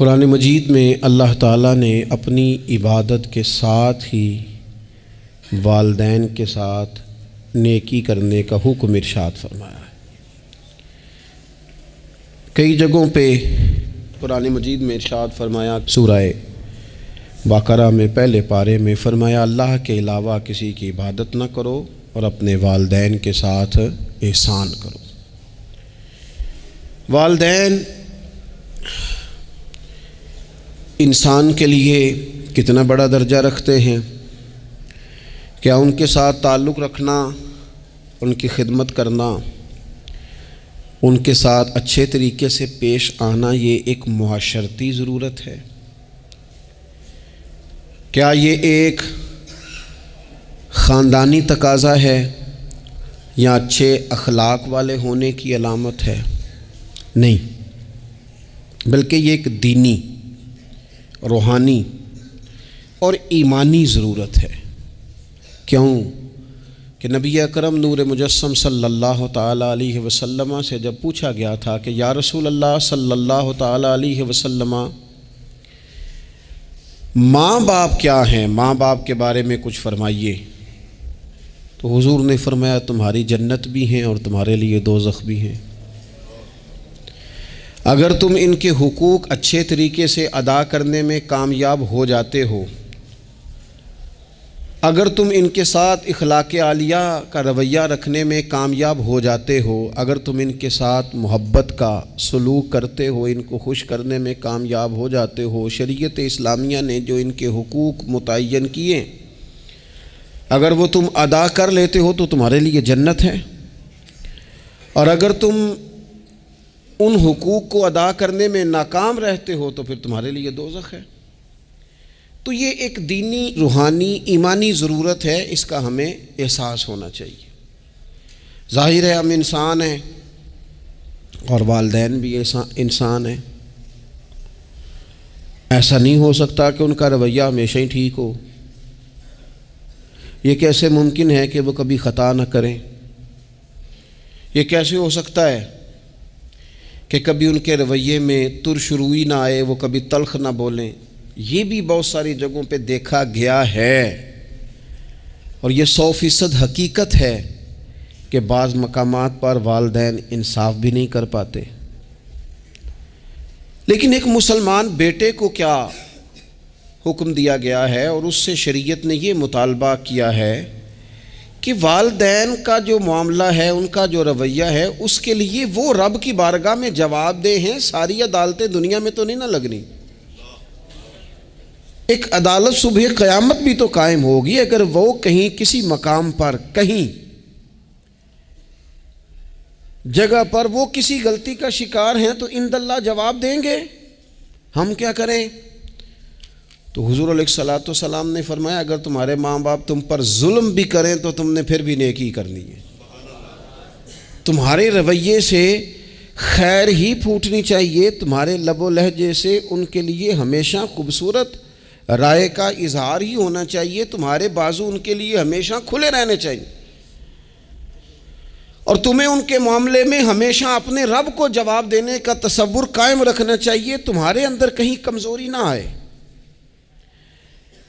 قرآن مجید میں اللہ تعالیٰ نے اپنی عبادت کے ساتھ ہی والدین کے ساتھ نیکی کرنے کا حکم ارشاد فرمایا ہے۔ کئی جگہوں پہ قرآن مجید میں ارشاد فرمایا، سورہ بقرہ میں پہلے پارے میں فرمایا اللہ کے علاوہ کسی کی عبادت نہ کرو اور اپنے والدین کے ساتھ احسان کرو۔ والدین انسان کے لیے کتنا بڑا درجہ رکھتے ہیں، کیا ان کے ساتھ تعلق رکھنا، ان کی خدمت کرنا، ان کے ساتھ اچھے طریقے سے پیش آنا یہ ایک معاشرتی ضرورت ہے؟ کیا یہ ایک خاندانی تقاضا ہے یا اچھے اخلاق والے ہونے کی علامت ہے؟ نہیں، بلکہ یہ ایک دینی، روحانی اور ایمانی ضرورت ہے۔ کیوں کہ نبی اکرم نور مجسم صلی اللہ تعالیٰ علیہ وسلم سے جب پوچھا گیا تھا کہ یا رسول اللہ صلی اللہ تعالیٰ علیہ وسلم ماں باپ کیا ہیں، ماں باپ کے بارے میں کچھ فرمائیے، تو حضور نے فرمایا تمہاری جنت بھی ہیں اور تمہارے لیے دوزخ بھی ہیں۔ اگر تم ان کے حقوق اچھے طریقے سے ادا کرنے میں کامیاب ہو جاتے ہو، اگر تم ان کے ساتھ اخلاق عالیہ کا رویہ رکھنے میں کامیاب ہو جاتے ہو، اگر تم ان کے ساتھ محبت کا سلوک کرتے ہو، ان کو خوش کرنے میں کامیاب ہو جاتے ہو، شریعت اسلامیہ نے جو ان کے حقوق متعین کیے اگر وہ تم ادا کر لیتے ہو تو تمہارے لیے جنت ہے، اور اگر تم ان حقوق کو ادا کرنے میں ناکام رہتے ہو تو پھر تمہارے لیے دوزخ ہے۔ تو یہ ایک دینی، روحانی، ایمانی ضرورت ہے، اس کا ہمیں احساس ہونا چاہیے۔ ظاہر ہے ہم انسان ہیں اور والدین بھی انسان ہیں، ایسا نہیں ہو سکتا کہ ان کا رویہ ہمیشہ ہی ٹھیک ہو۔ یہ کیسے ممکن ہے کہ وہ کبھی خطا نہ کریں؟ یہ کیسے ہو سکتا ہے کہ کبھی ان کے رویے میں ترش روئی نہ آئے، وہ کبھی تلخ نہ بولیں؟ یہ بھی بہت ساری جگہوں پہ دیکھا گیا ہے، اور یہ 100% حقیقت ہے کہ بعض مقامات پر والدین انصاف بھی نہیں کر پاتے۔ لیکن ایک مسلمان بیٹے کو کیا حکم دیا گیا ہے، اور اس سے شریعت نے یہ مطالبہ کیا ہے کہ والدین کا جو معاملہ ہے، ان کا جو رویہ ہے، اس کے لیے وہ رب کی بارگاہ میں جواب دہ ہیں۔ ساری عدالتیں دنیا میں تو نہیں نہ لگنی، ایک عدالت صبح قیامت بھی تو قائم ہوگی۔ اگر وہ کہیں کسی مقام پر، کہیں جگہ پر وہ کسی غلطی کا شکار ہیں تو عند اللہ جواب دیں گے۔ ہم کیا کریں؟ تو حضور علیہ الصلوۃ والسلام نے فرمایا اگر تمہارے ماں باپ تم پر ظلم بھی کریں تو تم نے پھر بھی نیکی کرنی ہے۔ تمہارے رویے سے خیر ہی پھوٹنی چاہیے، تمہارے لب و لہجے سے ان کے لیے ہمیشہ خوبصورت رائے کا اظہار ہی ہونا چاہیے، تمہارے بازو ان کے لیے ہمیشہ کھلے رہنے چاہیے، اور تمہیں ان کے معاملے میں ہمیشہ اپنے رب کو جواب دینے کا تصور قائم رکھنا چاہیے، تمہارے اندر کہیں کمزوری نہ آئے۔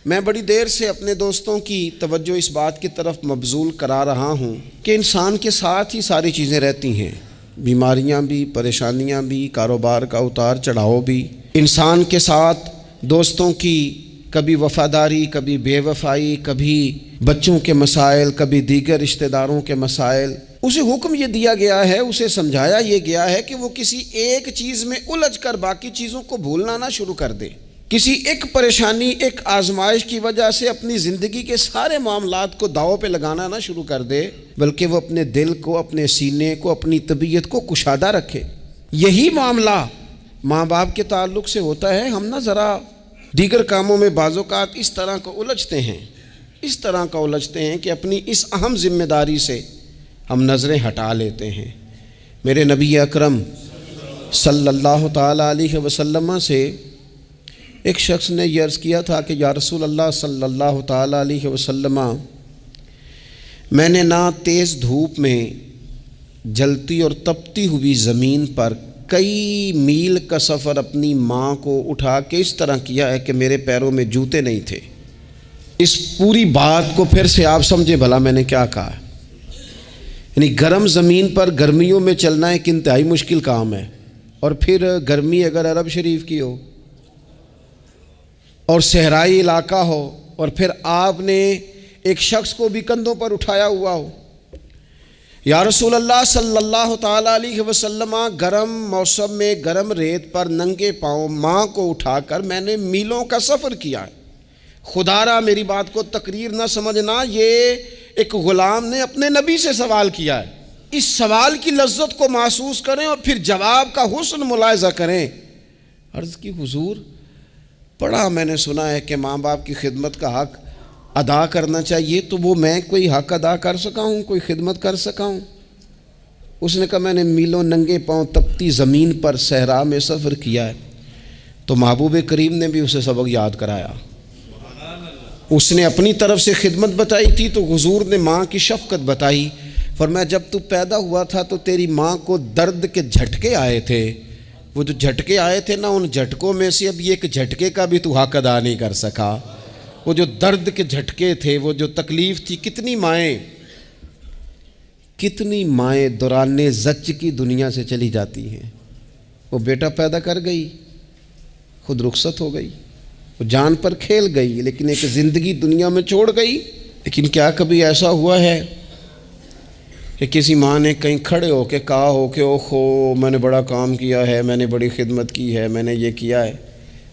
میں بڑی دیر سے اپنے دوستوں کی توجہ اس بات کی طرف مبذول کرا رہا ہوں کہ انسان کے ساتھ ہی ساری چیزیں رہتی ہیں، بیماریاں بھی، پریشانیاں بھی، کاروبار کا اتار چڑھاؤ بھی۔ انسان کے ساتھ دوستوں کی کبھی وفاداری، کبھی بے وفائی، کبھی بچوں کے مسائل، کبھی دیگر رشتہ داروں کے مسائل۔ اسے حکم یہ دیا گیا ہے، اسے سمجھایا یہ گیا ہے کہ وہ کسی ایک چیز میں الجھ کر باقی چیزوں کو بھولنا نہ شروع کر دے، کسی ایک پریشانی، ایک آزمائش کی وجہ سے اپنی زندگی کے سارے معاملات کو داؤ پہ لگانا نہ شروع کر دے، بلکہ وہ اپنے دل کو، اپنے سینے کو، اپنی طبیعت کو کشادہ رکھے۔ یہی معاملہ ماں باپ کے تعلق سے ہوتا ہے۔ ہم نہ ذرا دیگر کاموں میں بعض اوقات اس طرح کو الجھتے ہیں کہ اپنی اس اہم ذمہ داری سے ہم نظریں ہٹا لیتے ہیں۔ میرے نبی اکرم صلی اللہ تعالیٰ علیہ وسلم سے ایک شخص نے یہ عرض کیا تھا کہ یا رسول اللہ صلی اللہ تعالیٰ علیہ وسلم، میں نے نہ تیز دھوپ میں جلتی اور تپتی ہوئی زمین پر کئی میل کا سفر اپنی ماں کو اٹھا کے اس طرح کیا ہے کہ میرے پیروں میں جوتے نہیں تھے۔ اس پوری بات کو پھر سے آپ سمجھے بھلا میں نے کیا کہا ہے۔ یعنی گرم زمین پر گرمیوں میں چلنا ایک انتہائی مشکل کام ہے، اور پھر گرمی اگر عرب شریف کی ہو اور صحرائی علاقہ ہو، اور پھر آپ نے ایک شخص کو بھی کندھوں پر اٹھایا ہوا ہو۔ یا رسول اللہ صلی اللہ تعالیٰ علیہ وسلم، گرم موسم میں گرم ریت پر ننگے پاؤں ماں کو اٹھا کر میں نے میلوں کا سفر کیا ہے۔ خدا را میری بات کو تقریر نہ سمجھنا، یہ ایک غلام نے اپنے نبی سے سوال کیا ہے۔ اس سوال کی لذت کو محسوس کریں اور پھر جواب کا حسن ملاحظہ کریں۔ عرض کی حضور، پڑھا میں نے سنا ہے کہ ماں باپ کی خدمت کا حق ادا کرنا چاہیے، تو وہ میں کوئی حق ادا کر سکا ہوں، کوئی خدمت کر سکا ہوں؟ اس نے کہا میں نے میلوں ننگے پاؤں تپتی زمین پر صحرا میں سفر کیا ہے۔ تو محبوب کریم نے بھی اسے سبق یاد کرایا۔ اس نے اپنی طرف سے خدمت بتائی تھی تو حضور نے ماں کی شفقت بتائی۔ فرمایا جب تو پیدا ہوا تھا تو تیری ماں کو درد کے جھٹکے آئے تھے، وہ جو جھٹکے آئے تھے نا، ان جھٹکوں میں سے اب یہ ایک جھٹکے کا بھی تو حق ادا نہیں کر سکا۔ وہ جو درد کے جھٹکے تھے، وہ جو تکلیف تھی، کتنی مائیں دوران زچ کی دنیا سے چلی جاتی ہیں۔ وہ بیٹا پیدا کر گئی، خود رخصت ہو گئی، وہ جان پر کھیل گئی، لیکن ایک زندگی دنیا میں چھوڑ گئی۔ لیکن کیا کبھی ایسا ہوا ہے کہ کسی ماں نے کہیں کھڑے ہو کے کہا ہو کہ اوہو میں نے بڑا کام کیا ہے، میں نے بڑی خدمت کی ہے، میں نے یہ کیا ہے،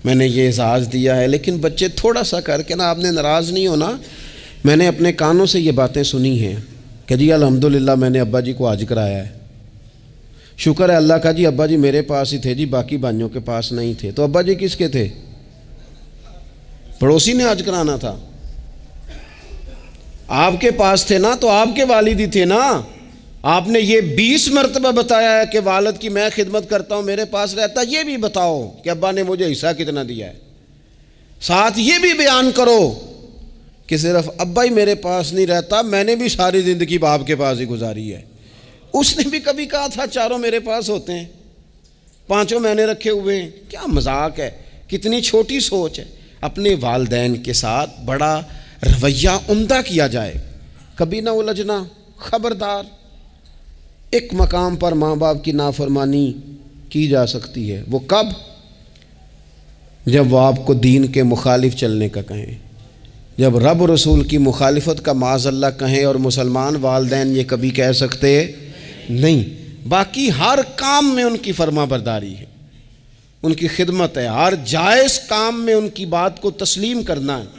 میں نے یہ اعزاز دیا ہے؟ لیکن بچے تھوڑا سا کر کے نا، آپ نے ناراض نہیں ہونا، میں نے اپنے کانوں سے یہ باتیں سنی ہیں کہ جی الحمدللہ میں نے ابا جی کو حج کرایا ہے، شکر ہے اللہ کا جی، ابا جی میرے پاس ہی تھے جی، باقی بھائیوں کے پاس نہیں تھے۔ تو ابا جی کس کے تھے؟ پڑوسی نے حج کرانا تھا، آپ کے پاس تھے نا، تو آپ کے والد ہی تھے نا۔ آپ نے یہ 20 مرتبہ بتایا ہے کہ والد کی میں خدمت کرتا ہوں، میرے پاس رہتا، یہ بھی بتاؤ کہ ابا نے مجھے حصہ کتنا دیا ہے۔ ساتھ یہ بھی بیان کرو کہ صرف ابا ہی میرے پاس نہیں رہتا، میں نے بھی ساری زندگی باپ کے پاس ہی گزاری ہے۔ اس نے بھی کبھی کہا تھا چاروں میرے پاس ہوتے ہیں، پانچوں میں نے رکھے ہوئے ہیں۔ کیا مذاق ہے، کتنی چھوٹی سوچ ہے۔ اپنے والدین کے ساتھ بڑا رویہ عمدہ کیا جائے، کبھی نہ الجھنا۔ خبردار، ایک مقام پر ماں باپ کی نافرمانی کی جا سکتی ہے، وہ کب؟ جب وہ آپ کو دین کے مخالف چلنے کا کہیں، جب رب رسول کی مخالفت کا معاذ اللہ کہیں، اور مسلمان والدین یہ کبھی کہہ سکتے نہیں۔ باقی ہر کام میں ان کی فرما برداری ہے، ان کی خدمت ہے، ہر جائز کام میں ان کی بات کو تسلیم کرنا ہے۔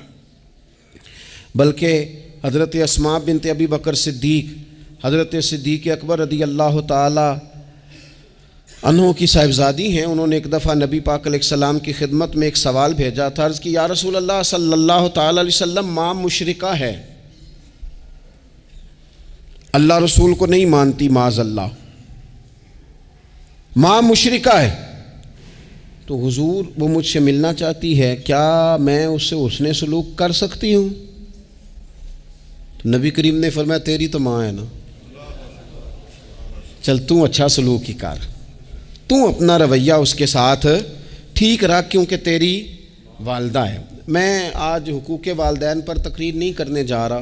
بلکہ حضرت اسماء بنت ابی بکر صدیق، حضرت صدیق اکبر رضی اللہ تعالی عنہ کی صاحبزادی ہیں، انہوں نے ایک دفعہ نبی پاک علیہ السلام کی خدمت میں ایک سوال بھیجا تھا۔ عرض کی یا رسول اللہ صلی اللہ تعالی علیہ وسلم، ماں مشرکہ ہے، اللہ رسول کو نہیں مانتی، معاذ اللہ، ماں مشرکہ ہے، تو حضور وہ مجھ سے ملنا چاہتی ہے، کیا میں اس سے حسن سلوک کر سکتی ہوں؟ تو نبی کریم نے فرمایا تیری تو ماں ہے نا، چل تو اچھا سلوک ہی کر، تو اپنا رویہ اس کے ساتھ ٹھیک رکھ، کیونکہ تیری والدہ ہے۔ میں آج حقوق والدین پر تقریر نہیں کرنے جا رہا،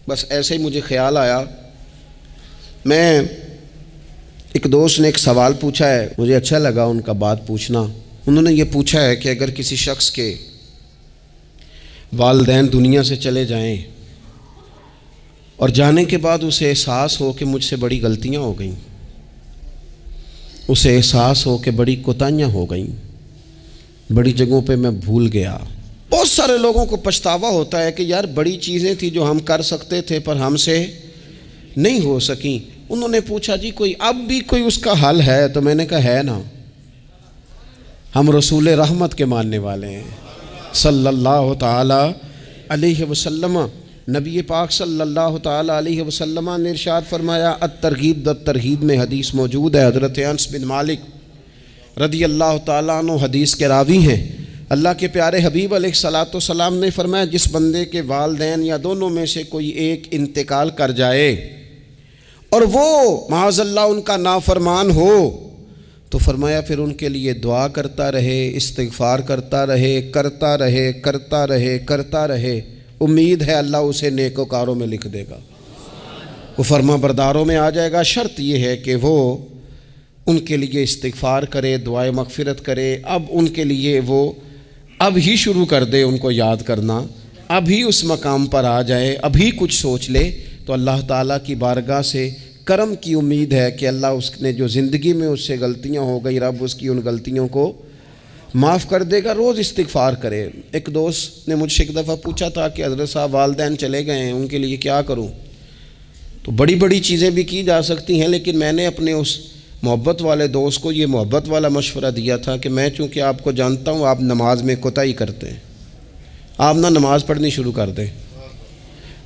بس ایسے ہی مجھے خیال آیا۔ میں ایک دوست نے ایک سوال پوچھا ہے، مجھے اچھا لگا ان کا بات پوچھنا۔ انہوں نے یہ پوچھا ہے کہ اگر کسی شخص کے والدین دنیا سے چلے جائیں اور جانے کے بعد اسے احساس ہو کہ مجھ سے بڑی غلطیاں ہو گئیں، اسے احساس ہو کہ بڑی کوتاہیاں ہو گئیں، بڑی جگہوں پہ میں بھول گیا۔ بہت سارے لوگوں کو پچھتاوا ہوتا ہے کہ یار بڑی چیزیں تھیں جو ہم کر سکتے تھے پر ہم سے نہیں ہو سکیں۔ انہوں نے پوچھا جی کوئی اب بھی کوئی اس کا حل ہے؟ تو میں نے کہا ہے نا، ہم رسول رحمت کے ماننے والے ہیں صلی اللہ تعالی علیہ وسلم۔ نبی پاک صلی اللہ تعالی علیہ وسلم نے ارشاد فرمایا، الترغیب والترہیب میں حدیث موجود ہے، حضرت انس بن مالک رضی اللہ تعالیٰ عنہ حدیث کے راوی ہیں۔ اللہ کے پیارے حبیب علیہ الصلاۃ والسلام نے فرمایا، جس بندے کے والدین یا دونوں میں سے کوئی ایک انتقال کر جائے اور وہ معاذ اللہ ان کا نافرمان ہو، تو فرمایا پھر ان کے لیے دعا کرتا رہے، استغفار کرتا رہے، کرتا رہے، کرتا رہے، کرتا رہے، امید ہے اللہ اسے نیکوکاروں میں لکھ دے گا، وہ فرما برداروں میں آ جائے گا۔ شرط یہ ہے کہ وہ ان کے لیے استغفار کرے، دعائے مغفرت کرے، اب ان کے لیے وہ اب ہی شروع کر دے ان کو یاد کرنا، اب ہی اس مقام پر آ جائے، ابھی کچھ سوچ لے، تو اللہ تعالیٰ کی بارگاہ سے کرم کی امید ہے کہ اللہ اس نے جو زندگی میں اس سے غلطیاں ہو گئی، رب اس کی ان غلطیوں کو معاف کر دے گا۔ روز استغفار کرے۔ ایک دوست نے مجھ سے ایک دفعہ پوچھا تھا کہ حضرت صاحب والدین چلے گئے ہیں، ان کے لیے کیا کروں؟ تو بڑی بڑی چیزیں بھی کی جا سکتی ہیں، لیکن میں نے اپنے اس محبت والے دوست کو یہ محبت والا مشورہ دیا تھا کہ میں چونکہ آپ کو جانتا ہوں آپ نماز میں کوتاہی کرتے ہیں، آپ نہ نماز پڑھنی شروع کر دیں۔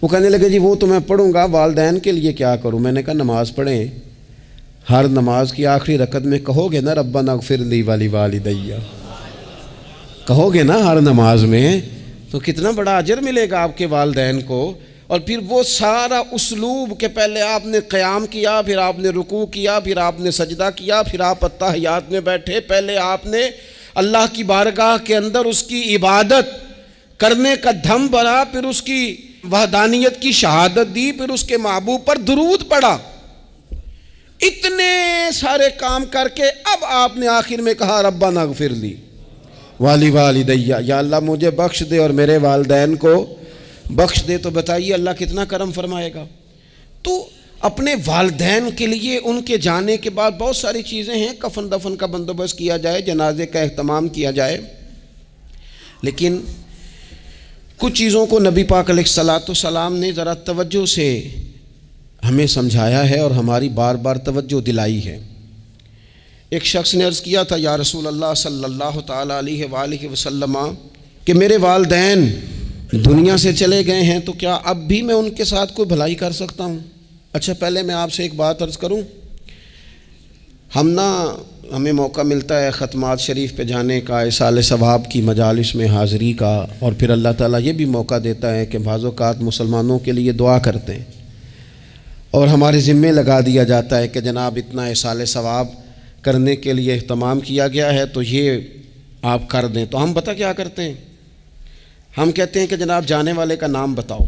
وہ کہنے لگے جی وہ تو میں پڑھوں گا، والدین کے لیے کیا کروں؟ میں نے کہا نماز پڑھیں، ہر نماز کی آخری رکعت میں کہو گے نا ربنا اغفر لی ولوالدی، کہو گے نا ہر نماز میں، تو کتنا بڑا اجر ملے گا آپ کے والدین کو۔ اور پھر وہ سارا اسلوب کہ پہلے آپ نے قیام کیا، پھر آپ نے رکوع کیا، پھر آپ نے سجدہ کیا، پھر آپ اتحیات میں بیٹھے، پہلے آپ نے اللہ کی بارگاہ کے اندر اس کی عبادت کرنے کا دھم بھرا، پھر اس کی وحدانیت کی شہادت دی، پھر اس کے محبوب پر درود پڑھا، اتنے سارے کام کر کے اب آپ نے آخر میں کہا ربنا اغفر لی ولوالدی، یا اللہ مجھے بخش دے اور میرے والدین کو بخش دے۔ تو بتائیے اللہ کتنا کرم فرمائے گا۔ تو اپنے والدین کے لیے ان کے جانے کے بعد بہت ساری چیزیں ہیں، کفن دفن کا بندوبست کیا جائے، جنازے کا اہتمام کیا جائے، لیکن کچھ چیزوں کو نبی پاک علیہ الصلاۃ والسلام نے ذرا توجہ سے ہمیں سمجھایا ہے اور ہماری بار بار توجہ دلائی ہے۔ ایک شخص نے عرض کیا تھا یا رسول اللہ صلی اللہ تعالیٰ علیہ وآلہ وسلم کہ میرے والدین دنیا سے چلے گئے ہیں تو کیا اب بھی میں ان کے ساتھ کوئی بھلائی کر سکتا ہوں؟ اچھا پہلے میں آپ سے ایک بات عرض کروں، ہمیں موقع ملتا ہے ختمات شریف پہ جانے کا، ایصال ثواب کی مجالس میں حاضری کا، اور پھر اللہ تعالیٰ یہ بھی موقع دیتا ہے کہ بعض اوقات مسلمانوں کے لیے دعا کرتے ہیں اور ہمارے ذمے لگا دیا جاتا ہے کہ جناب اتنا ایصال ثواب کرنے کے لیے اہتمام کیا گیا ہے تو یہ آپ کر دیں۔ تو ہم پتہ کیا کرتے ہیں، ہم کہتے ہیں کہ جناب جانے والے کا نام بتاؤ،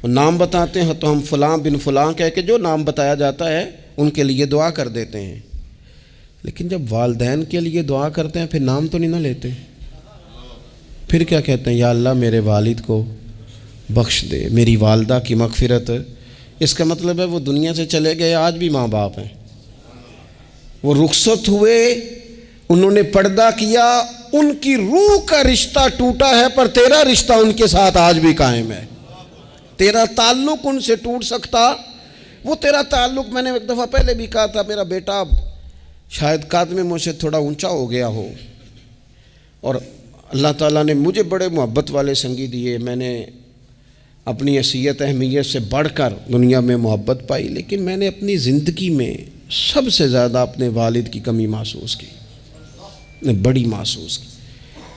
اور نام بتاتے ہیں تو ہم فلاں بن فلاں کہہ کے جو نام بتایا جاتا ہے ان کے لیے دعا کر دیتے ہیں، لیکن جب والدین کے لیے دعا کرتے ہیں پھر نام تو نہیں نہ لیتے، پھر کیا کہتے ہیں یا اللہ میرے والد کو بخش دے، میری والدہ کی مغفرت۔ اس کا مطلب ہے وہ دنیا سے چلے گئے، آج بھی ماں باپ ہیں، وہ رخصت ہوئے، انہوں نے پردہ کیا، ان کی روح کا رشتہ ٹوٹا ہے پر تیرا رشتہ ان کے ساتھ آج بھی قائم ہے، تیرا تعلق ان سے ٹوٹ سکتا، وہ تیرا تعلق، میں نے ایک دفعہ پہلے بھی کہا تھا، میرا بیٹا شاید قد میں مجھ سے تھوڑا اونچا ہو گیا ہو اور اللہ تعالیٰ نے مجھے بڑے محبت والے سنگی دیے، میں نے اپنی حیثیت اہمیت سے بڑھ کر دنیا میں محبت پائی، لیکن میں نے اپنی زندگی میں سب سے زیادہ اپنے والد کی کمی محسوس کی، نے بڑی محسوس کی۔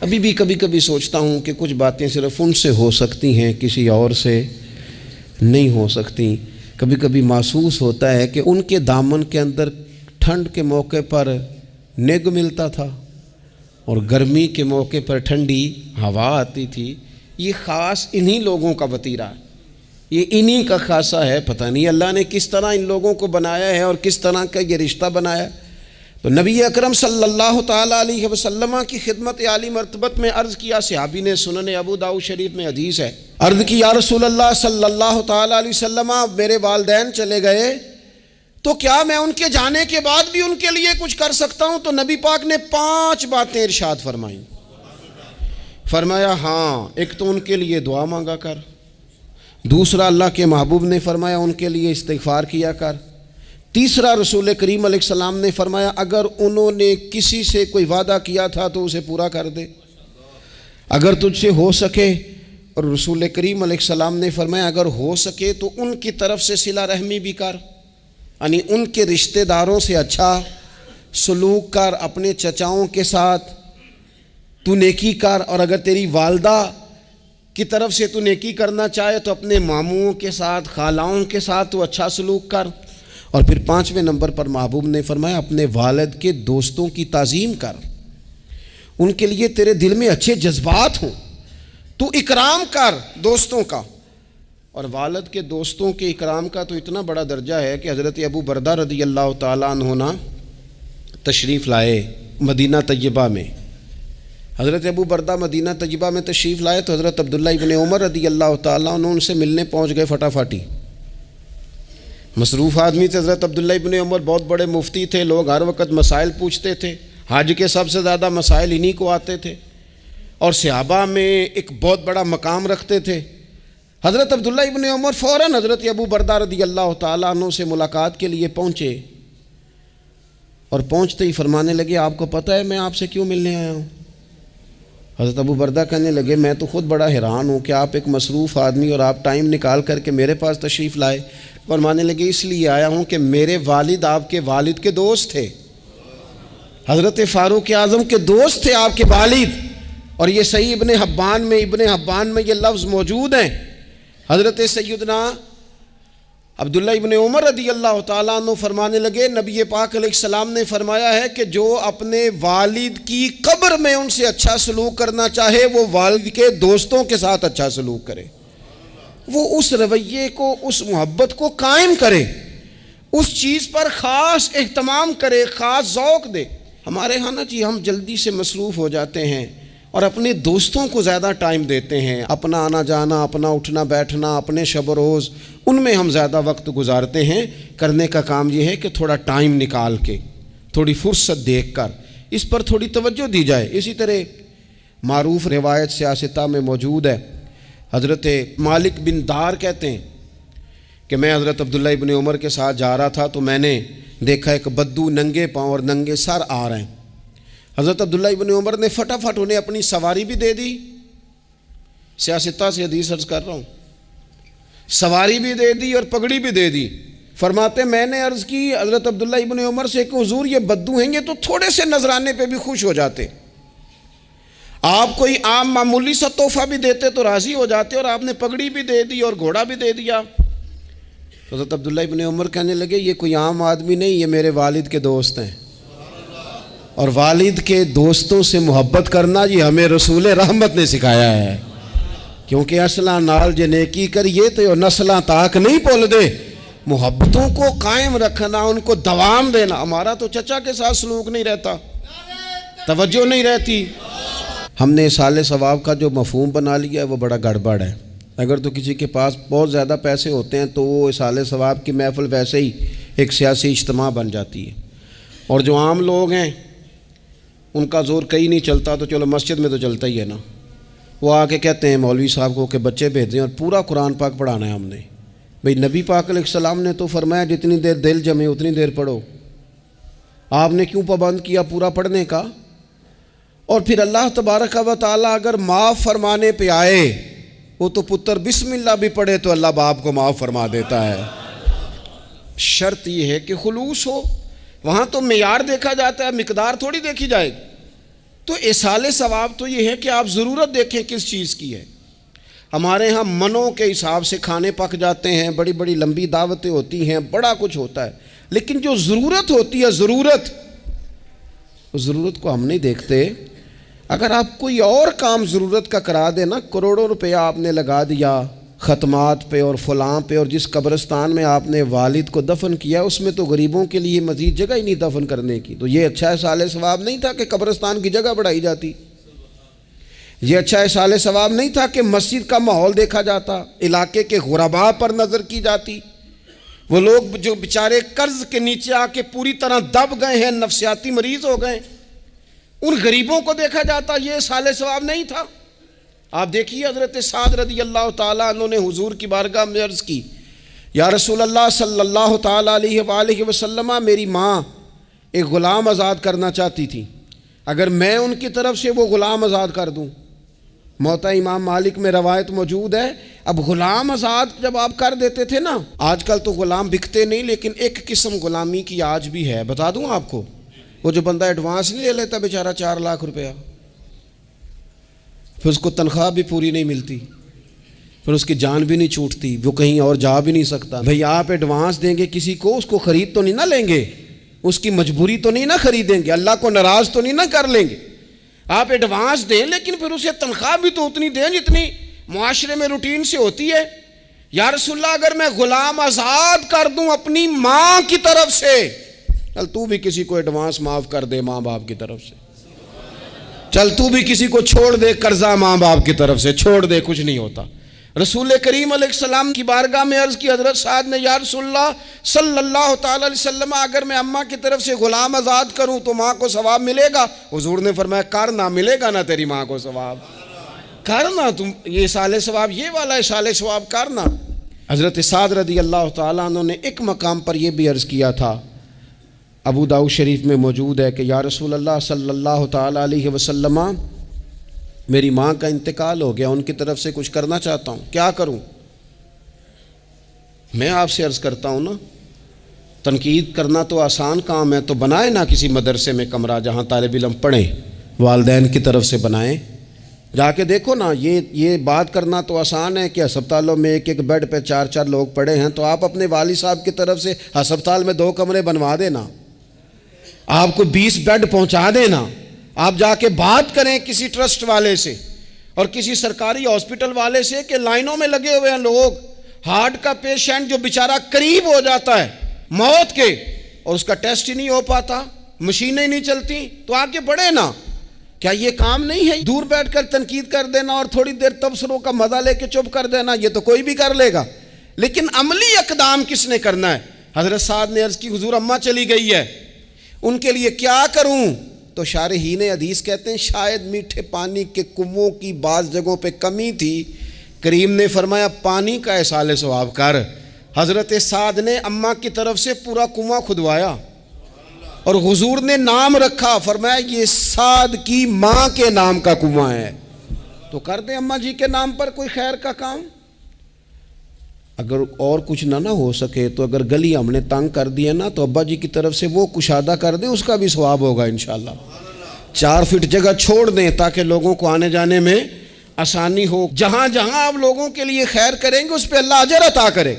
ابھی بھی کبھی کبھی سوچتا ہوں کہ کچھ باتیں صرف ان سے ہو سکتی ہیں، کسی اور سے نہیں ہو سکتی۔ کبھی کبھی محسوس ہوتا ہے کہ ان کے دامن کے اندر ٹھنڈ کے موقع پر نگ ملتا تھا اور گرمی کے موقع پر ٹھنڈی ہوا آتی تھی۔ یہ خاص انہی لوگوں کا وطیرہ ہے، یہ انہی کا خاصہ ہے، پتہ نہیں اللہ نے کس طرح ان لوگوں کو بنایا ہے اور کس طرح کا یہ رشتہ بنایا۔ تو نبی اکرم صلی اللہ تعالیٰ علیہ وسلم کی خدمت عالی مرتبت میں عرض کیا، صحابی نے سنن ابو داؤد شریف میں حدیث ہے، عرض کی یا رسول اللہ صلی اللہ تعالیٰ علیہ وسلم میرے والدین چلے گئے تو کیا میں ان کے جانے کے بعد بھی ان کے لیے کچھ کر سکتا ہوں؟ تو نبی پاک نے 5 باتیں ارشاد فرمائیں۔ فرمایا ہاں، ایک تو ان کے لیے دعا مانگا کر، دوسرا اللہ کے محبوب نے فرمایا ان کے لیے استغفار کیا کر، تیسرا رسول کریم علیہ السلام نے فرمایا اگر انہوں نے کسی سے کوئی وعدہ کیا تھا تو اسے پورا کر دے اگر تجھ سے ہو سکے، اور رسول کریم علیہ السلام نے فرمایا اگر ہو سکے تو ان کی طرف سے صلہ رحمی بھی کر، یعنی ان کے رشتہ داروں سے اچھا سلوک کر، اپنے چچاؤں کے ساتھ تو نیکی کر، اور اگر تیری والدہ کی طرف سے تو نیکی کرنا چاہے تو اپنے ماموں کے ساتھ، خالاؤں کے ساتھ تو اچھا سلوک کر، اور پھر 5ویں نمبر پر محبوب نے فرمایا اپنے والد کے دوستوں کی تعظیم کر، ان کے لیے تیرے دل میں اچھے جذبات ہوں، تو اکرام کر دوستوں کا۔ اور والد کے دوستوں کے اکرام کا تو اتنا بڑا درجہ ہے کہ حضرت ابو بردہ رضی اللہ تعالیٰ عنہ تشریف لائے مدینہ طیبہ میں۔ حضرت ابو بردہ مدینہ طیبہ میں تشریف لائے تو حضرت عبداللہ ابن عمر رضی اللہ تعالیٰ عنہ ان سے ملنے پہنچ گئے فٹافٹی۔ مصروف آدمی تھے حضرت عبداللہ ابن عمر، بہت بڑے مفتی تھے، لوگ ہر وقت مسائل پوچھتے تھے، حج کے سب سے زیادہ مسائل انہی کو آتے تھے، اور صحابہ میں ایک بہت بڑا مقام رکھتے تھے۔ حضرت عبداللہ ابن عمر فوراً حضرت ابو بردہ رضی اللہ تعالیٰ عنہ سے ملاقات کے لیے پہنچے، اور پہنچتے ہی فرمانے لگے آپ کو پتہ ہے میں آپ سے کیوں ملنے آیا ہوں؟ حضرت ابو بردہ کہنے لگے میں تو خود بڑا حیران ہوں کہ آپ ایک مصروف آدمی اور آپ ٹائم نکال کر کے میرے پاس تشریف لائے۔ فرمانے لگے اس لیے آیا ہوں کہ میرے والد آپ کے والد کے دوست تھے، حضرت فاروق اعظم کے دوست تھے آپ کے والد، اور یہ صحیح ابن حبان میں یہ لفظ موجود ہیں۔ حضرت سیدنا عبداللہ ابن عمر رضی اللہ تعالیٰ عنہ فرمانے لگے نبی پاک علیہ السلام نے فرمایا ہے کہ جو اپنے والد کی قبر میں ان سے اچھا سلوک کرنا چاہے وہ والد کے دوستوں کے ساتھ اچھا سلوک کرے، وہ اس رویے کو، اس محبت کو قائم کرے، اس چیز پر خاص اہتمام کرے، خاص ذوق دے۔ ہمارے ہاں نا جی ہم جلدی سے مصروف ہو جاتے ہیں اور اپنے دوستوں کو زیادہ ٹائم دیتے ہیں، اپنا آنا جانا، اپنا اٹھنا بیٹھنا، اپنے شب و روز ان میں ہم زیادہ وقت گزارتے ہیں۔ کرنے کا کام یہ ہے کہ تھوڑا ٹائم نکال کے، تھوڑی فرصت دیکھ کر اس پر تھوڑی توجہ دی جائے۔ اسی طرح معروف روایت سیاستہ میں موجود ہے، حضرت مالک بن دار کہتے ہیں کہ میں حضرت عبداللہ ابن عمر کے ساتھ جا رہا تھا تو میں نے دیکھا ایک بدو ننگے پاؤں اور ننگے سر آ رہے ہیں۔ حضرت عبداللہ ابن عمر نے فٹافٹ انہیں اپنی سواری بھی دے دی، سیاستہ سے حدیث عرض کر رہا ہوں، سواری بھی دے دی اور پگڑی بھی دے دی۔ فرماتے میں نے عرض کی حضرت عبداللہ ابن عمر سے کہ حضور یہ بدو ہیں، یہ تو تھوڑے سے نذرانے پہ بھی خوش ہو جاتے، آپ کوئی عام معمولی سا تحفہ بھی دیتے تو راضی ہو جاتے، اور آپ نے پگڑی بھی دے دی اور گھوڑا بھی دے دیا۔ حضرت عبداللہ ابن عمر کہنے لگے یہ کوئی عام آدمی نہیں، یہ میرے والد کے دوست ہیں، اور والد کے دوستوں سے محبت کرنا یہ ہمیں رسول رحمت نے سکھایا ہے، کیونکہ اصلاں نال جے نیکی کریے تو نسلاں تاک نہیں پول دے۔ محبتوں کو قائم رکھنا، ان کو دوام دینا۔ ہمارا تو چچا کے ساتھ سلوک نہیں رہتا، توجہ نہیں رہتی۔ ہم نے اصالِ ثواب کا جو مفہوم بنا لیا ہے وہ بڑا گڑبڑ ہے۔ اگر تو کسی کے پاس بہت زیادہ پیسے ہوتے ہیں تو وہ اصالِ ثواب کی محفل ویسے ہی ایک سیاسی اجتماع بن جاتی ہے، اور جو عام لوگ ہیں ان کا زور کہیں نہیں چلتا تو چلو مسجد میں تو چلتا ہی ہے نا، وہ آ کے کہتے ہیں مولوی صاحب کو کہ بچے بھیج دیں اور پورا قرآن پاک پڑھانا ہے ہم نے۔ بھئی نبی پاک علیہ السلام نے تو فرمایا جتنی دیر دل جمے اتنی دیر پڑھو، آپ نے کیوں پابند کیا پورا پڑھنے کا؟ اور پھر اللہ تبارک و تعالیٰ اگر معاف فرمانے پہ آئے، وہ تو پتر بسم اللہ بھی پڑھے تو اللہ باپ کو معاف فرما دیتا ہے۔ شرط یہ ہے کہ خلوص ہو، وہاں تو معیار دیکھا جاتا ہے، مقدار تھوڑی دیکھی جائے۔ تو اصالِ ثواب تو یہ ہے کہ آپ ضرورت دیکھیں کس چیز کی ہے۔ ہمارے ہاں منوں کے حساب سے کھانے پک جاتے ہیں، بڑی بڑی لمبی دعوتیں ہوتی ہیں، بڑا کچھ ہوتا ہے، لیکن جو ضرورت ہوتی ہے، ضرورت کو ہم نہیں دیکھتے۔ اگر آپ کوئی اور کام ضرورت کا کرا دیں نا، کروڑوں روپیہ آپ نے لگا دیا ختمات پہ اور فلاں پہ، اور جس قبرستان میں آپ نے والد کو دفن کیا اس میں تو غریبوں کے لیے مزید جگہ ہی نہیں دفن کرنے کی، تو یہ اچھا اصالِ ثواب نہیں تھا کہ قبرستان کی جگہ بڑھائی جاتی، یہ اچھا اصالِ ثواب نہیں تھا کہ مسجد کا ماحول دیکھا جاتا، علاقے کے غرباء پر نظر کی جاتی، وہ لوگ جو بیچارے قرض کے نیچے آ کے پوری طرح دب گئے ہیں، نفسیاتی مریض ہو گئے، ان غریبوں کو دیکھا جاتا، یہ اصالِ ثواب نہیں تھا۔ آپ دیکھیے حضرت سعد رضی اللہ تعالیٰ عنہ نے حضور کی بارگاہ میں عرض کی یا رسول اللہ صلی اللہ تعالیٰ علیہ وآلہ وسلم، میری ماں ایک غلام آزاد کرنا چاہتی تھی، اگر میں ان کی طرف سے وہ غلام آزاد کر دوں، موطا امام مالک میں روایت موجود ہے، اب غلام آزاد جب آپ کر دیتے تھے نا، آج کل تو غلام بکتے نہیں، لیکن ایک قسم غلامی کی آج بھی ہے، بتا دوں آپ کو، وہ جو بندہ ایڈوانس نہیں لے لیتا بیچارہ 4 لاکھ روپیہ، پھر اس کو تنخواہ بھی پوری نہیں ملتی، پھر اس کی جان بھی نہیں چھوٹتی، وہ کہیں اور جا بھی نہیں سکتا۔ بھئی آپ ایڈوانس دیں گے کسی کو، اس کو خرید تو نہیں نہ لیں گے، اس کی مجبوری تو نہیں نہ خریدیں گے، اللہ کو ناراض تو نہیں نہ کر لیں گے۔ آپ ایڈوانس دیں لیکن پھر اسے تنخواہ بھی تو اتنی دیں جتنی معاشرے میں روٹین سے ہوتی ہے۔ یا رسول اللہ اگر میں غلام آزاد کر دوں اپنی ماں کی طرف سے، چل تو بھی کسی کو ایڈوانس معاف کر دے ماں باپ کی طرف سے، چل تو بھی کسی کو چھوڑ دے قرضہ ماں باپ کی طرف سے چھوڑ دے، کچھ نہیں ہوتا۔ رسول کریم علیہ السلام کی بارگاہ میں عرض کی حضرت سعد نے، یا رسول اللہ صلی اللہ تعالی علیہ وسلم اگر میں اماں کی طرف سے غلام آزاد کروں تو ماں کو ثواب ملے گا؟ حضور نے فرمایا کرنا، ملے گا نا تیری ماں کو ثواب، کرنا تم یہ سال ثواب، یہ والا سال ثواب کرنا۔ حضرت سعد رضی اللہ تعالیٰ عنہ نے ایک مقام پر یہ بھی عرض کیا تھا، ابو داؤد شریف میں موجود ہے کہ یا رسول اللہ صلی اللہ تعالیٰ علیہ وسلم میری ماں کا انتقال ہو گیا، ان کی طرف سے کچھ کرنا چاہتا ہوں، کیا کروں؟ میں آپ سے عرض کرتا ہوں نا، تنقید کرنا تو آسان کام ہے، تو بنائے نا کسی مدرسے میں کمرہ جہاں طالب علم پڑھیں، والدین کی طرف سے بنائیں، جا کے دیکھو نا۔ یہ بات کرنا تو آسان ہے کہ ہسپتالوں میں ایک ایک بیڈ پہ 4 لوگ پڑے ہیں، تو آپ اپنے والد صاحب کی طرف سے ہسپتال میں 2 کمرے بنوا دینا، آپ کو 20 بیڈ پہنچا دینا۔ آپ جا کے بات کریں کسی ٹرسٹ والے سے اور کسی سرکاری ہاسپٹل والے سے کہ لائنوں میں لگے ہوئے ہیں لوگ، ہارٹ کا پیشنٹ جو بیچارہ قریب ہو جاتا ہے موت کے اور اس کا ٹیسٹ ہی نہیں ہو پاتا، مشینیں نہیں چلتی، تو آ کے پڑھے نا۔ کیا یہ کام نہیں ہے دور بیٹھ کر تنقید کر دینا اور تھوڑی دیر تبصروں کا مزہ لے کے چپ کر دینا؟ یہ تو کوئی بھی کر لے گا، لیکن عملی اقدام کس نے کرنا ہے؟ حضرت سعد نے عرض کی حضور اماں چلی گئی ہے، ان کے لیے کیا کروں؟ تو شارحین حدیث کہتے ہیں شاید میٹھے پانی کے کنووں کی بعض جگہوں پہ کمی تھی، کریم نے فرمایا پانی کا ایصال ثواب کر۔ حضرت سعد نے اماں کی طرف سے پورا کنواں کھدوایا اور حضور نے نام رکھا، فرمایا یہ سعد کی ماں کے نام کا کنواں ہے، تو کر دیں اماں جی کے نام پر کوئی خیر کا کام۔ اگر اور کچھ نہ ہو سکے تو اگر گلی ہم نے تنگ کر دیا نا تو ابا جی کی طرف سے وہ کشادہ کر دیں، اس کا بھی ثواب ہوگا انشاءاللہ۔ 4 فٹ جگہ چھوڑ دیں تاکہ لوگوں کو آنے جانے میں آسانی ہو۔ جہاں جہاں آپ لوگوں کے لیے خیر کریں گے اس پہ اللہ اجر عطا کرے،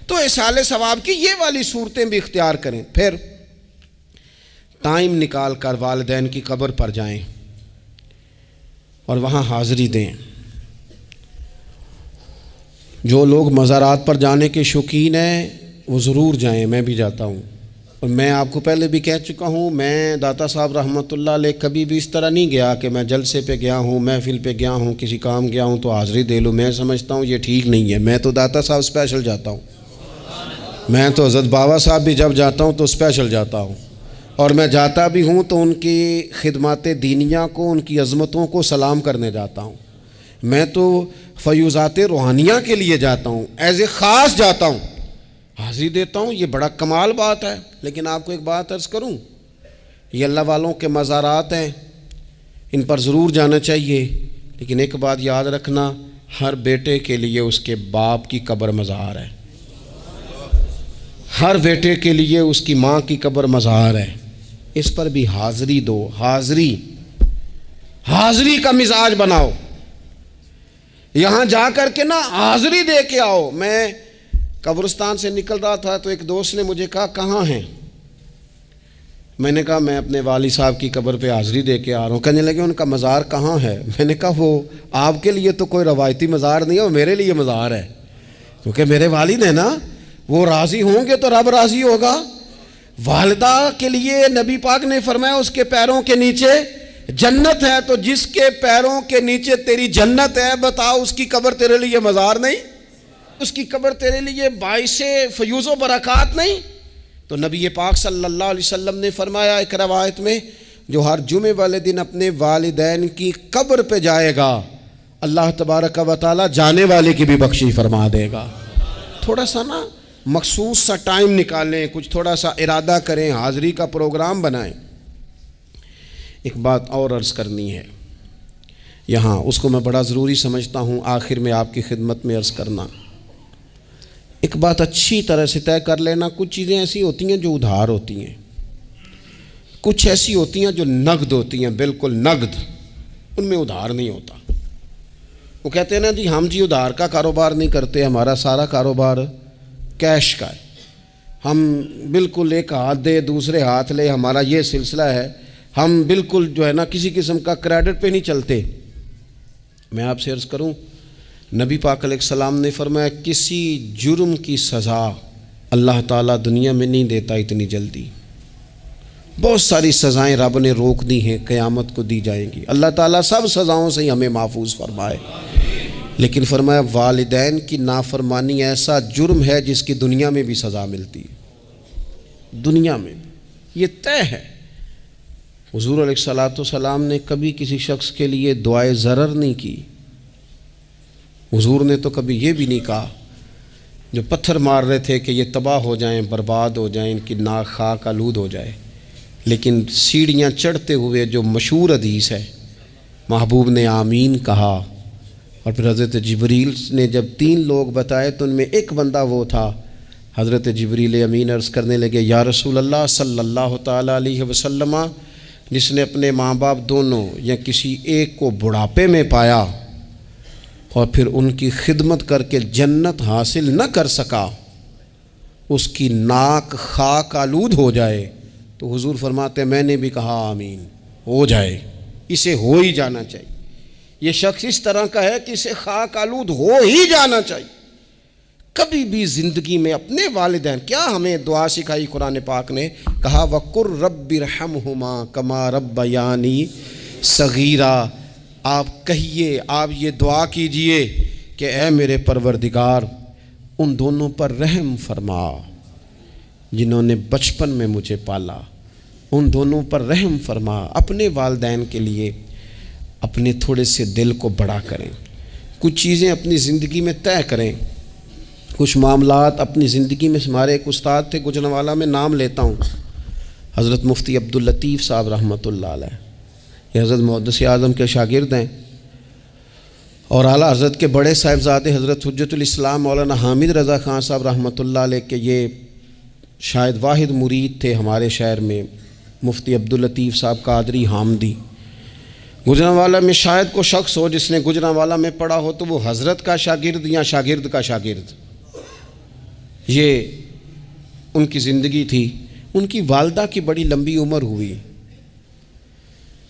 تو ایصال ثواب کی یہ والی صورتیں بھی اختیار کریں۔ پھر ٹائم نکال کر والدین کی قبر پر جائیں اور وہاں حاضری دیں۔ جو لوگ مزارات پر جانے کے شوقین ہیں وہ ضرور جائیں، میں بھی جاتا ہوں، اور میں آپ کو پہلے بھی کہہ چکا ہوں، میں داتا صاحب رحمۃ اللہ علیہ کبھی بھی اس طرح نہیں گیا کہ میں جلسے پہ گیا ہوں، محفل پہ گیا ہوں، کسی کام گیا ہوں تو حاضری دے لوں۔ میں سمجھتا ہوں یہ ٹھیک نہیں ہے، میں تو داتا صاحب اسپیشل جاتا ہوں، میں تو حضرت بابا صاحب بھی جب جاتا ہوں تو اسپیشل جاتا ہوں، اور میں جاتا بھی ہوں تو ان کی خدمات دینیہ کو، ان کی عظمتوں کو سلام کرنے جاتا ہوں۔ میں تو فیوزات روحانیہ کے لیے جاتا ہوں، ایز اے خاص جاتا ہوں، حاضری دیتا ہوں، یہ بڑا کمال بات ہے۔ لیکن آپ کو ایک بات عرض کروں، یہ اللہ والوں کے مزارات ہیں، ان پر ضرور جانا چاہیے، لیکن ایک بات یاد رکھنا، ہر بیٹے کے لیے اس کے باپ کی قبر مزار ہے، ہر بیٹے کے لیے اس کی ماں کی قبر مزار ہے، اس پر بھی حاضری دو۔ حاضری کا مزاج بناؤ، یہاں جا کر کے نا حاضری دے کے آؤ۔ میں قبرستان سے نکل رہا تھا تو ایک دوست نے مجھے کہا کہاں ہیں؟ میں نے کہا میں اپنے والد صاحب کی قبر پہ حاضری دے کے آ رہا ہوں۔ کہنے لگے ان کا مزار کہاں ہے؟ میں نے کہا وہ آپ کے لیے تو کوئی روایتی مزار نہیں ہے، وہ میرے لیے مزار ہے، کیونکہ میرے والد ہیں نا، وہ راضی ہوں گے تو رب راضی ہوگا۔ والدہ کے لیے نبی پاک نے فرمایا اس کے پیروں کے نیچے جنت ہے، تو جس کے پیروں کے نیچے تیری جنت ہے، بتاؤ اس کی قبر تیرے لیے مزار نہیں؟ اس کی قبر تیرے لیے باعث فیوز و برکات نہیں؟ تو نبی پاک صلی اللہ علیہ وسلم نے فرمایا ایک روایت میں، جو ہر جمعے والے دن اپنے والدین کی قبر پہ جائے گا، اللہ تبارک و تعالی جانے والے کی بھی بخشش فرما دے گا۔ تھوڑا سا نا مخصوص سا ٹائم نکالیں، کچھ تھوڑا سا ارادہ کریں، حاضری کا پروگرام بنائیں۔ ایک بات اور عرض کرنی ہے یہاں، اس کو میں بڑا ضروری سمجھتا ہوں آخر میں آپ کی خدمت میں عرض کرنا۔ ایک بات اچھی طرح سے طے کر لینا، کچھ چیزیں ایسی ہوتی ہیں جو ادھار ہوتی ہیں، کچھ ایسی ہوتی ہیں جو نقد ہوتی ہیں، بالکل نقد، ان میں ادھار نہیں ہوتا۔ وہ کہتے ہیں نا جی ہم جی ادھار کا کاروبار نہیں کرتے، ہمارا سارا کاروبار کیش کا ہے، ہم بالکل ایک ہاتھ دے دوسرے ہاتھ لے، ہمارا یہ سلسلہ ہے، ہم بالکل جو ہے نا کسی قسم کا کریڈٹ پہ نہیں چلتے۔ میں آپ سے عرض کروں، نبی پاک علیہ السلام نے فرمایا کسی جرم کی سزا اللہ تعالیٰ دنیا میں نہیں دیتا اتنی جلدی۔ بہت ساری سزائیں رب نے روک دی ہیں، قیامت کو دی جائیں گی۔ اللہ تعالیٰ سب سزاؤں سے ہی ہمیں محفوظ فرمائے، لیکن فرمایا والدین کی نافرمانی ایسا جرم ہے جس کی دنیا میں بھی سزا ملتی ہے، دنیا میں یہ طے ہے۔ حضور علیہ الصلوۃ والسلام نے کبھی کسی شخص کے لیے دعائے ضرر نہیں کی۔ حضور نے تو کبھی یہ بھی نہیں کہا، جو پتھر مار رہے تھے کہ یہ تباہ ہو جائیں، برباد ہو جائیں، ان کی ناک خاک آلود ہو جائے، لیکن سیڑھیاں چڑھتے ہوئے جو مشہور حدیث ہے، محبوب نے آمین کہا، اور پھر حضرت جبریل نے جب 3 لوگ بتائے تو ان میں ایک بندہ وہ تھا، حضرت جبریل امین عرض کرنے لگے یا رسول اللہ صلی اللہ تعالیٰ علیہ وسلم، جس نے اپنے ماں باپ دونوں یا کسی ایک کو بڑھاپے میں پایا اور پھر ان کی خدمت کر کے جنت حاصل نہ کر سکا، اس کی ناک خاک آلود ہو جائے، تو حضور فرماتے ہیں میں نے بھی کہا آمین، ہو جائے، اسے ہو ہی جانا چاہیے۔ یہ شخص اس طرح کا ہے کہ اسے خاک آلود ہو ہی جانا چاہیے۔ کبھی بھی زندگی میں اپنے والدین، کیا ہمیں دعا سکھائی قرآن پاک نے، کہا وَقُرْ رَبِّ ارْحَمْهُمَا كَمَا رَبَّيَانِي صَغِيرًا۔ آپ کہیے، آپ یہ دعا کیجئے کہ اے میرے پروردگار ان دونوں پر رحم فرما جنہوں نے بچپن میں مجھے پالا، ان دونوں پر رحم فرما۔ اپنے والدین کے لیے اپنے تھوڑے سے دل کو بڑا کریں، کچھ چیزیں اپنی زندگی میں طے کریں، کچھ معاملات اپنی زندگی میں۔ ہمارے ایک استاد تھے گجرانوالہ میں، نام لیتا ہوں، حضرت مفتی عبداللطیف صاحب رحمۃ اللہ علیہ، یہ حضرت محدث اعظم کے شاگرد ہیں، اور اعلیٰ حضرت کے بڑے صاحبزادے حضرت حجت الاسلام مولانا حامد رضا خان صاحب رحمۃ اللہ علیہ کے یہ شاید واحد مرید تھے ہمارے شہر میں، مفتی عبداللطیف صاحب قادری حامدی۔ گجرانوالہ میں شاید کوئی شخص ہو جس نے گجرانوالہ میں پڑھا ہو تو وہ حضرت کا شاگرد یا شاگرد کا شاگرد، یہ ان کی زندگی تھی۔ ان کی والدہ کی بڑی لمبی عمر ہوئی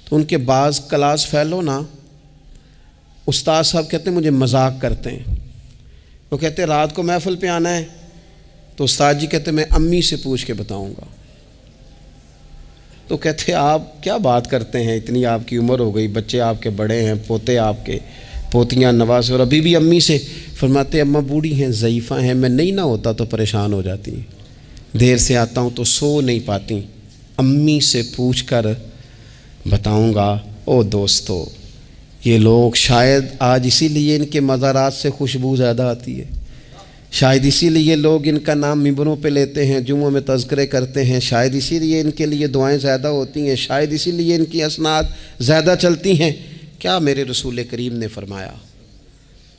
تو ان کے بعض کلاس فیلو نا استاد صاحب کہتے ہیں مجھے مذاق کرتے ہیں، وہ کہتے ہیں رات کو محفل پہ آنا ہے تو استاد جی کہتے ہیں میں امی سے پوچھ کے بتاؤں گا، تو کہتے آپ کیا بات کرتے ہیں، اتنی آپ کی عمر ہو گئی، بچے آپ کے بڑے ہیں، پوتے آپ کے، پوتیاں نوازے، اور ابھی بھی امی سے۔ فرماتے اماں بوڑھی ہیں، ضعیفہ ہیں، میں نہیں نہ ہوتا تو پریشان ہو جاتی ہیں، دیر سے آتا ہوں تو سو نہیں پاتی، امی سے پوچھ کر بتاؤں گا۔ او دوستو، یہ لوگ شاید آج اسی لیے ان کے مزارات سے خوشبو زیادہ آتی ہے، شاید اسی لیے لوگ ان کا نام ممبروں پہ لیتے ہیں، جمعوں میں تذکرے کرتے ہیں، شاید اسی لیے ان کے لیے دعائیں زیادہ ہوتی ہیں، شاید اسی لیے ان کی اسناد زیادہ چلتی ہیں۔ کیا میرے رسول کریم نے فرمایا،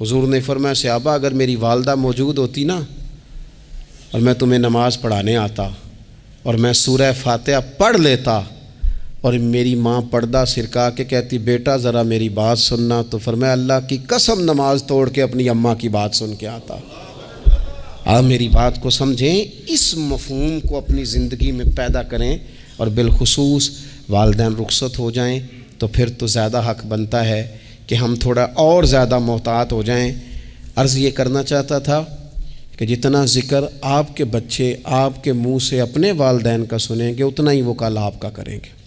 حضور نے فرمایا صحابہ اگر میری والدہ موجود ہوتی نا اور میں تمہیں نماز پڑھانے آتا اور میں سورہ فاتحہ پڑھ لیتا اور میری ماں پردہ سرکا کے کہتی بیٹا ذرا میری بات سننا، تو فرمایا اللہ کی قسم نماز توڑ کے اپنی اماں کی بات سن کے آتا۔ آپ میری بات کو سمجھیں، اس مفہوم کو اپنی زندگی میں پیدا کریں، اور بالخصوص والدین رخصت ہو جائیں تو پھر تو زیادہ حق بنتا ہے کہ ہم تھوڑا اور زیادہ محتاط ہو جائیں۔ عرض یہ کرنا چاہتا تھا کہ جتنا ذکر آپ کے بچے آپ کے منہ سے اپنے والدین کا سنیں گے اتنا ہی وہ کل آپ کا کریں گے،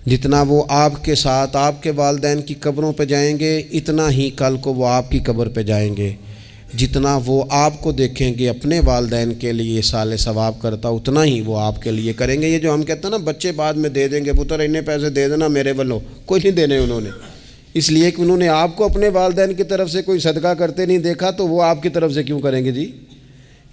جتنا وہ آپ کے ساتھ آپ کے والدین کی قبروں پہ جائیں گے اتنا ہی کل کو وہ آپ کی قبر پہ جائیں گے، جتنا وہ آپ کو دیکھیں گے اپنے والدین کے لیے سال ثواب کرتا اتنا ہی وہ آپ کے لیے کریں گے۔ یہ جو ہم کہتے ہیں نا بچے بعد میں دے دیں گے، پتر انہیں پیسے دے دینا میرے والوں، کوئی نہیں دینے انہوں نے، اس لیے کہ انہوں نے آپ کو اپنے والدین کی طرف سے کوئی صدقہ کرتے نہیں دیکھا تو وہ آپ کی طرف سے کیوں کریں گے جی؟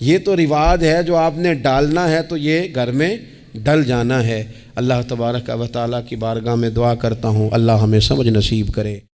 یہ تو رواج ہے جو آپ نے ڈالنا ہے تو یہ گھر میں ڈل جانا ہے۔ اللہ تبارک و تعالیٰ کی بارگاہ میں دعا کرتا ہوں اللہ ہمیں سمجھ نصیب کرے۔